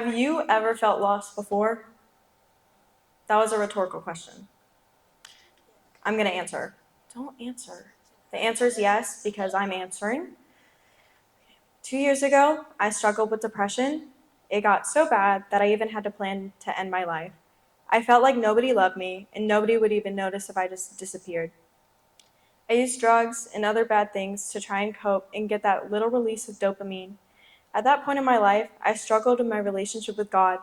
Have you ever felt lost before? That was a rhetorical question. I'm going to answer. Don't answer. The answer is yes, because I'm answering. 2 years ago, I struggled with depression. It got so bad that I even had to plan to end my life. I felt like nobody loved me, and nobody would even notice if I just disappeared. I used drugs and other bad things to try and cope and get that little release of dopamine. At that point in my life, I struggled in my relationship with God.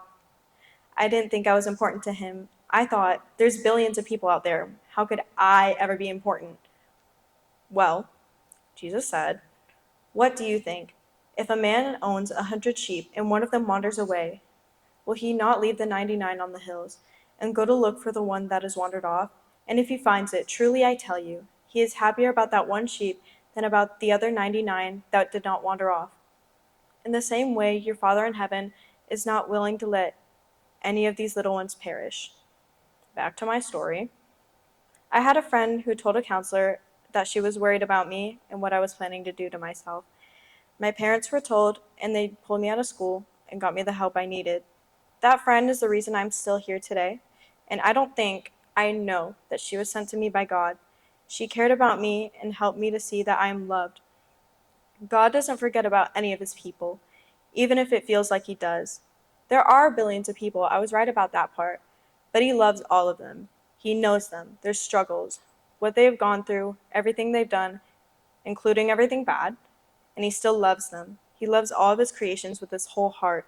I didn't think I was important to Him. I thought, there's billions of people out there. How could I ever be important? Well, Jesus said, "What do you think? If a man owns 100 sheep and one of them wanders away, will he not leave the 99 on the hills and go to look for the one that has wandered off? And if he finds it, truly I tell you, he is happier about that one sheep than about the other 99 that did not wander off. In the same way, your Father in heaven is not willing to let any of these little ones perish." Back to my story. I had a friend who told a counselor that she was worried about me and what I was planning to do to myself. My parents were told, and they pulled me out of school and got me the help I needed. That friend is the reason I'm still here today, and I know that she was sent to me by God. She cared about me and helped me to see that I am loved. God doesn't forget about any of His people, even if it feels like He does. There are billions of people, I was right about that part, but He loves all of them. He knows them, their struggles, what they have gone through, everything they've done, including everything bad, and He still loves them. He loves all of His creations with His whole heart.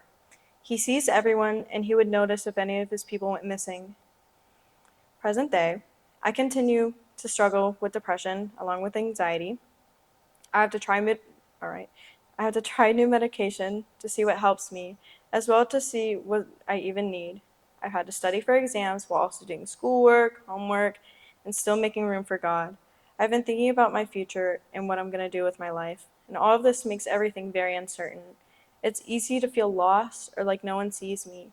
He sees everyone, and He would notice if any of His people went missing. Present day, I continue to struggle with depression along with anxiety. I have to try all right. I have to try new medication to see what helps me, as well to see what I even need. I've had to study for exams while also doing schoolwork, homework, and still making room for God. I've been thinking about my future and what I'm going to do with my life, and all of this makes everything very uncertain. It's easy to feel lost or like no one sees me,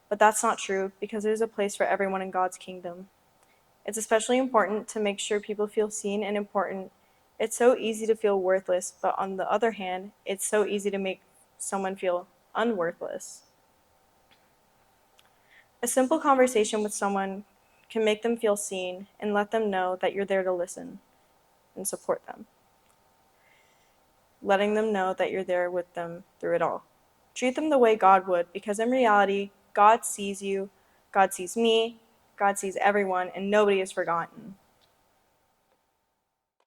but that's not true because there's a place for everyone in God's kingdom. It's especially important to make sure people feel seen and important. It's so easy to feel worthless, but on the other hand, it's so easy to make someone feel unworthless. A simple conversation with someone can make them feel seen and let them know that you're there to listen and support them. Letting them know that you're there with them through it all. Treat them the way God would, because in reality, God sees you, God sees me, God sees everyone, and nobody is forgotten.